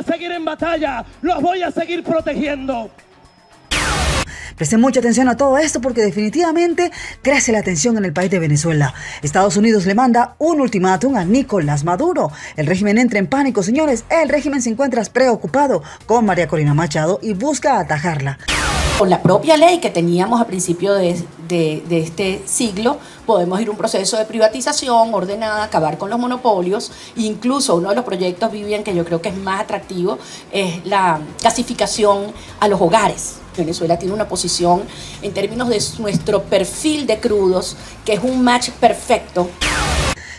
seguir en batalla, los voy a seguir protegiendo. Presten mucha atención a todo esto porque definitivamente crece la tensión en el país de Venezuela. Estados Unidos le manda un ultimátum a Nicolás Maduro. El régimen entra en pánico, señores. El régimen se encuentra preocupado con María Corina Machado y busca atajarla. Con la propia ley que teníamos a principio de este siglo, podemos ir a un proceso de privatización ordenada, acabar con los monopolios. Incluso uno de los proyectos, Vivian, que yo creo que es más atractivo, es la gasificación a los hogares. Venezuela tiene una posición en términos de nuestro perfil de crudos, que es un match perfecto.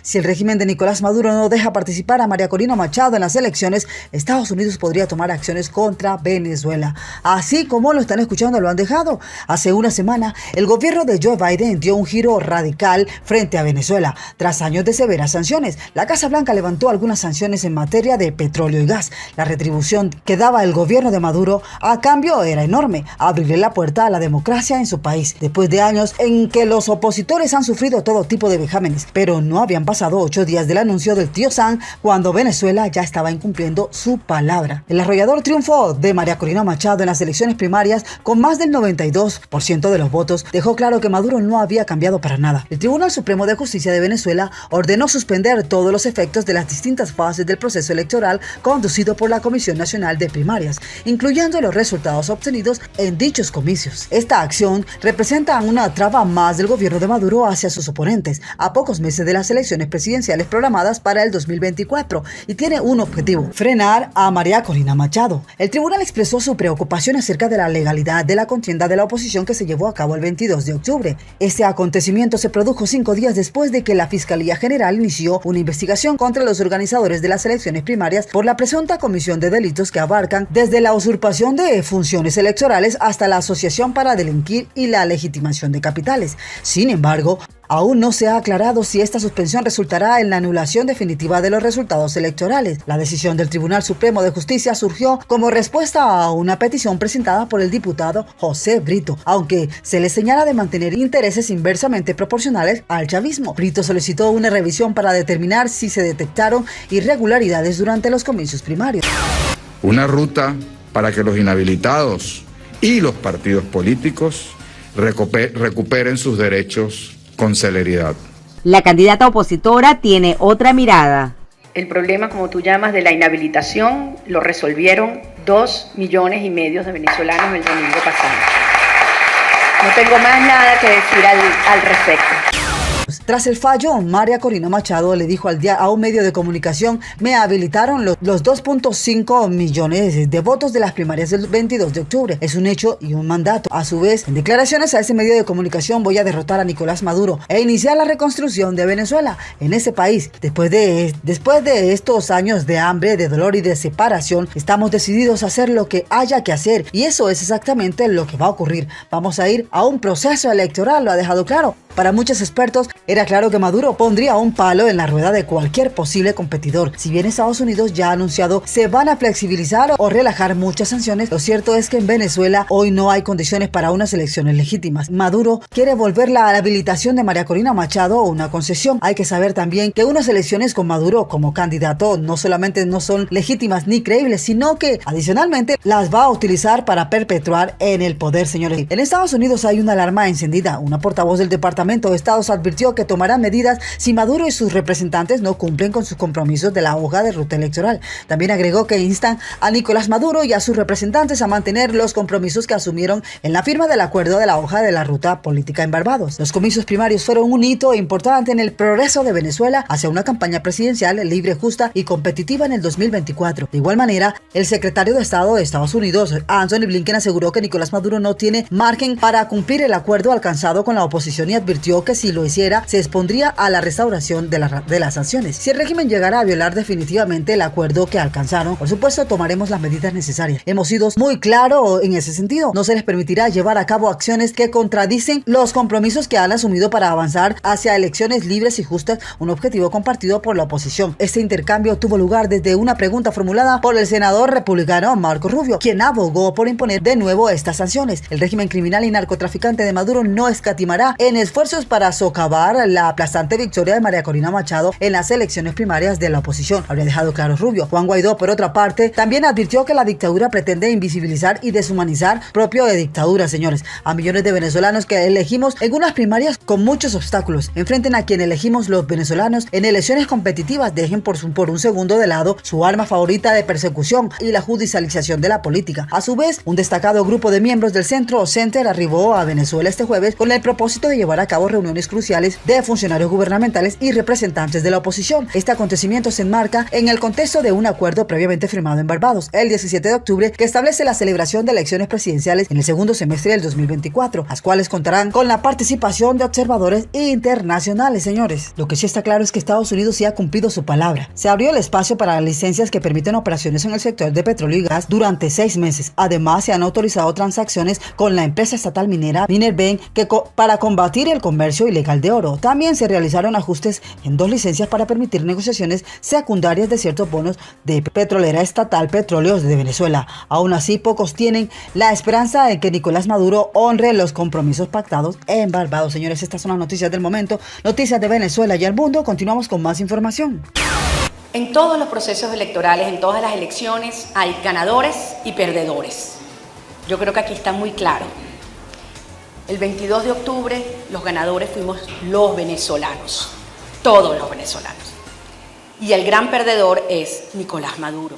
Si el régimen de Nicolás Maduro no deja participar a María Corina Machado en las elecciones, Estados Unidos podría tomar acciones contra Venezuela. Así como lo están escuchando, lo han dejado. Hace una semana, el gobierno de Joe Biden dio un giro radical frente a Venezuela. Tras años de severas sanciones, la Casa Blanca levantó algunas sanciones en materia de petróleo y gas. La retribución que daba el gobierno de Maduro a cambio era enorme: abrirle la puerta a la democracia en su país. Después de años en que los opositores han sufrido todo tipo de vejámenes, pero no habían pasado 8 días del anuncio del tío Sam, cuando Venezuela ya estaba incumpliendo su palabra. El arrollador triunfo de María Corina Machado en las elecciones primarias, con más del 92% de los votos, dejó claro que Maduro no había cambiado para nada. El Tribunal Supremo de Justicia de Venezuela ordenó suspender todos los efectos de las distintas fases del proceso electoral conducido por la Comisión Nacional de Primarias, incluyendo los resultados obtenidos en dichos comicios. Esta acción representa una traba más del gobierno de Maduro hacia sus oponentes, a pocos meses de las elecciones presidenciales programadas para el 2024, y tiene un objetivo: frenar a María Corina Machado. El tribunal expresó su preocupación acerca de la legalidad de la contienda de la oposición que se llevó a cabo el 22 de octubre. Este acontecimiento se produjo 5 días después de que la Fiscalía General inició una investigación contra los organizadores de las elecciones primarias por la presunta comisión de delitos que abarcan desde la usurpación de funciones electorales hasta la asociación para delinquir y la legitimación de capitales. Sin embargo, aún no se ha aclarado si esta suspensión resultará en la anulación definitiva de los resultados electorales. La decisión del Tribunal Supremo de Justicia surgió como respuesta a una petición presentada por el diputado José Brito, aunque se le señala de mantener intereses inversamente proporcionales al chavismo. Brito solicitó una revisión para determinar si se detectaron irregularidades durante los comicios primarios. Una ruta para que los inhabilitados y los partidos políticos recuperen sus derechos con celeridad. La candidata opositora tiene otra mirada. El problema, como tú llamas, de la inhabilitación lo resolvieron 2,5 millones de venezolanos el domingo pasado. No tengo más nada que decir al respecto. Tras el fallo, María Corina Machado le dijo a un medio de comunicación: me habilitaron los 2.5 millones de votos de las primarias del 22 de octubre. Es un hecho y un mandato. A su vez, en declaraciones a ese medio de comunicación: voy a derrotar a Nicolás Maduro e iniciar la reconstrucción de Venezuela. En ese país, después de estos años de hambre, de dolor y de separación, estamos decididos a hacer lo que haya que hacer, y eso es exactamente lo que va a ocurrir. Vamos a ir a un proceso electoral, lo ha dejado claro. Para muchos expertos, era claro que Maduro pondría un palo en la rueda de cualquier posible competidor. Si bien Estados Unidos ya ha anunciado se van a flexibilizar o relajar muchas sanciones, lo cierto es que en Venezuela hoy no hay condiciones para unas elecciones legítimas. Maduro quiere volver la habilitación de María Corina Machado una concesión. Hay que saber también que unas elecciones con Maduro como candidato no solamente no son legítimas ni creíbles, sino que adicionalmente las va a utilizar para perpetuar en el poder, señores. En Estados Unidos hay una alarma encendida. Una portavoz del Departamento de Estado advirtió que tomarán medidas si Maduro y sus representantes no cumplen con sus compromisos de la hoja de ruta electoral. También agregó que instan a Nicolás Maduro y a sus representantes a mantener los compromisos que asumieron en la firma del acuerdo de la hoja de la ruta política en Barbados. Los comicios primarios fueron un hito importante en el progreso de Venezuela hacia una campaña presidencial libre, justa y competitiva en el 2024. De igual manera, el secretario de Estado de Estados Unidos, Anthony Blinken, aseguró que Nicolás Maduro no tiene margen para cumplir el acuerdo alcanzado con la oposición y advirtió que si lo hiciera se expondría a la restauración de las sanciones. Si el régimen llegara a violar definitivamente el acuerdo que alcanzaron, por supuesto tomaremos las medidas necesarias. Hemos sido muy claros en ese sentido. No se les permitirá llevar a cabo acciones que contradicen los compromisos que han asumido para avanzar hacia elecciones libres y justas, un objetivo compartido por la oposición. Este intercambio tuvo lugar desde una pregunta formulada por el senador republicano Marco Rubio, quien abogó por imponer de nuevo estas sanciones. El régimen criminal y narcotraficante de Maduro no escatimará en esfuerzos para socavar la aplastante victoria de María Corina Machado en las elecciones primarias de la oposición. Habría dejado claro Rubio. Juan Guaidó, por otra parte, también advirtió que la dictadura pretende invisibilizar y deshumanizar, propio de dictadura, señores, a millones de venezolanos que elegimos en unas primarias con muchos obstáculos. Enfrenten a quien elegimos los venezolanos en elecciones competitivas, dejen por un segundo de lado su arma favorita de persecución y la judicialización de la política. A su vez, un destacado grupo de miembros del Centro o Center arribó a Venezuela este jueves con el propósito de llevar a cabo reuniones cruciales de funcionarios gubernamentales y representantes de la oposición. Este acontecimiento se enmarca en el contexto de un acuerdo previamente firmado en Barbados el 17 de octubre que establece la celebración de elecciones presidenciales en el segundo semestre del 2024, las cuales contarán con la participación de observadores internacionales, señores. Lo que sí está claro es que Estados Unidos sí ha cumplido su palabra. Se abrió el espacio para licencias que permiten operaciones en el sector de petróleo y gas durante 6 meses. Además, se han autorizado transacciones con la empresa estatal minera Minerven para combatir el comercio ilegal de oro. También se realizaron ajustes en 2 licencias para permitir negociaciones secundarias de ciertos bonos de petrolera estatal Petróleos de Venezuela. Aún así, pocos tienen la esperanza de que Nicolás Maduro honre los compromisos pactados en Barbados. Señores, estas son las noticias del momento, noticias de Venezuela y el mundo. Continuamos con más información. En todos los procesos electorales, en todas las elecciones, hay ganadores y perdedores. Yo creo que aquí está muy claro. El 22 de octubre, los ganadores fuimos los venezolanos, todos los venezolanos. Y el gran perdedor es Nicolás Maduro.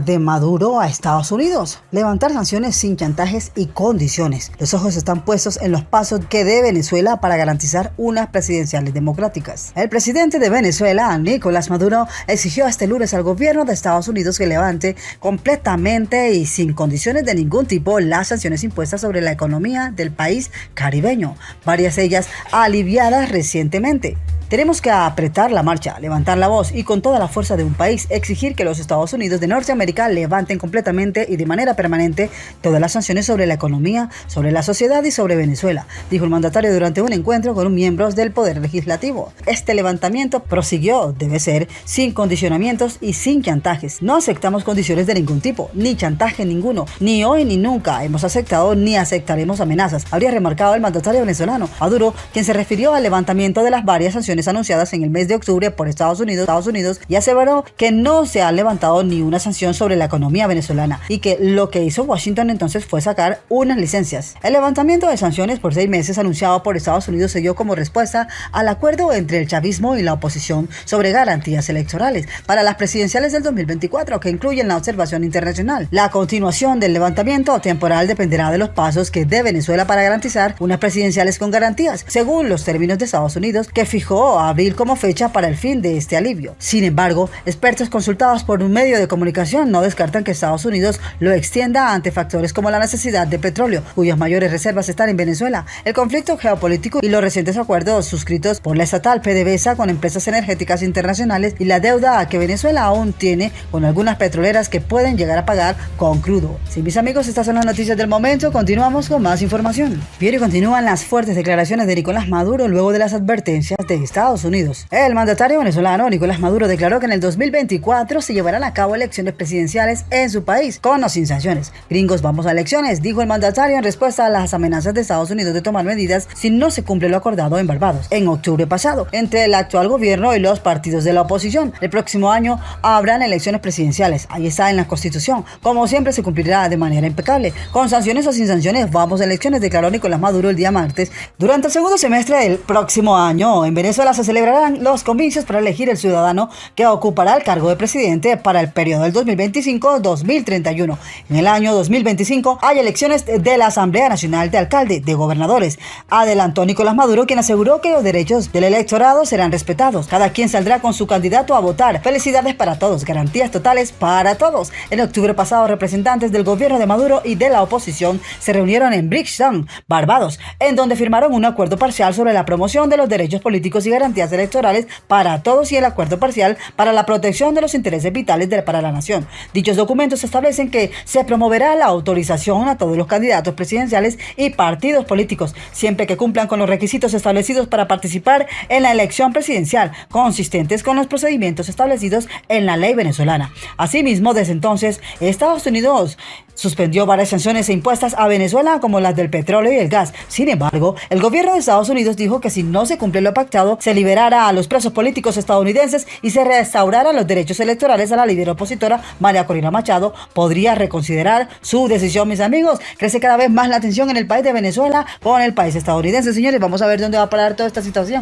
De Maduro a Estados Unidos. Levantar sanciones sin chantajes y condiciones. Los ojos están puestos en los pasos que dé Venezuela para garantizar unas presidenciales democráticas. El presidente de Venezuela, Nicolás Maduro, exigió este lunes al gobierno de Estados Unidos que levante completamente y sin condiciones de ningún tipo las sanciones impuestas sobre la economía del país caribeño, varias de ellas aliviadas recientemente. Tenemos que apretar la marcha, levantar la voz y con toda la fuerza de un país exigir que los Estados Unidos de Norteamérica levanten completamente y de manera permanente todas las sanciones sobre la economía, sobre la sociedad y sobre Venezuela, dijo el mandatario durante un encuentro con miembros del Poder Legislativo. Este levantamiento, prosiguió, debe ser sin condicionamientos y sin chantajes. No aceptamos condiciones de ningún tipo, ni chantaje ninguno, ni hoy ni nunca hemos aceptado ni aceptaremos amenazas, habría remarcado el mandatario venezolano. Maduro, quien se refirió al levantamiento de las varias sanciones anunciadas en el mes de octubre por Estados Unidos y aseveró que no se ha levantado ni una sanción sobre la economía venezolana y que lo que hizo Washington entonces fue sacar unas licencias. El levantamiento de sanciones por 6 meses anunciado por Estados Unidos se dio como respuesta al acuerdo entre el chavismo y la oposición sobre garantías electorales para las presidenciales del 2024 que incluyen la observación internacional. La continuación del levantamiento temporal dependerá de los pasos que dé Venezuela para garantizar unas presidenciales con garantías, según los términos de Estados Unidos, que fijó a abril como fecha para el fin de este alivio. Sin embargo, expertos consultados por un medio de comunicación no descartan que Estados Unidos lo extienda ante factores como la necesidad de petróleo, cuyas mayores reservas están en Venezuela, el conflicto geopolítico y los recientes acuerdos suscritos por la estatal PDVSA con empresas energéticas internacionales y la deuda que Venezuela aún tiene con algunas petroleras que pueden llegar a pagar con crudo. Sí, mis amigos, estas son las noticias del momento. Continuamos con más información. Pero continúan las fuertes declaraciones de Nicolás Maduro luego de las advertencias de Estados Unidos. El mandatario venezolano Nicolás Maduro declaró que en el 2024 se llevarán a cabo elecciones presidenciales en su país, con o sin sanciones. Gringos, vamos a elecciones, dijo el mandatario en respuesta a las amenazas de Estados Unidos de tomar medidas si no se cumple lo acordado en Barbados en octubre pasado entre el actual gobierno y los partidos de la oposición. El próximo año habrán elecciones presidenciales, ahí está en la Constitución. Como siempre se cumplirá de manera impecable. Con sanciones o sin sanciones, vamos a elecciones, declaró Nicolás Maduro el día martes. Durante el segundo semestre del próximo año, en Venezuela se celebrarán los comicios para elegir el ciudadano que ocupará el cargo de presidente para el periodo del 2025-2031. En el año 2025 hay elecciones de la Asamblea Nacional de Alcaldes, de gobernadores. Adelantó Nicolás Maduro, quien aseguró que los derechos del electorado serán respetados. Cada quien saldrá con su candidato a votar. Felicidades para todos, garantías totales para todos. En octubre pasado, representantes del gobierno de Maduro y de la oposición se reunieron en Bridgetown, Barbados, en donde firmaron un acuerdo parcial sobre la promoción de los derechos políticos y y garantías electorales para todos y el acuerdo parcial para la protección de los intereses vitales para la nación. Dichos documentos establecen que se promoverá la autorización a todos los candidatos presidenciales y partidos políticos, siempre que cumplan con los requisitos establecidos para participar en la elección presidencial, consistentes con los procedimientos establecidos en la ley venezolana. Asimismo, desde entonces, Estados Unidos suspendió varias sanciones impuestas a Venezuela, como las del petróleo y el gas. Sin embargo, el gobierno de Estados Unidos dijo que si no se cumple lo pactado, se liberara a los presos políticos estadounidenses y se restauraran los derechos electorales a la líder opositora María Corina Machado. Podría reconsiderar su decisión, mis amigos. Crece cada vez más la tensión en el país de Venezuela con el país estadounidense. Señores, vamos a ver dónde va a parar toda esta situación.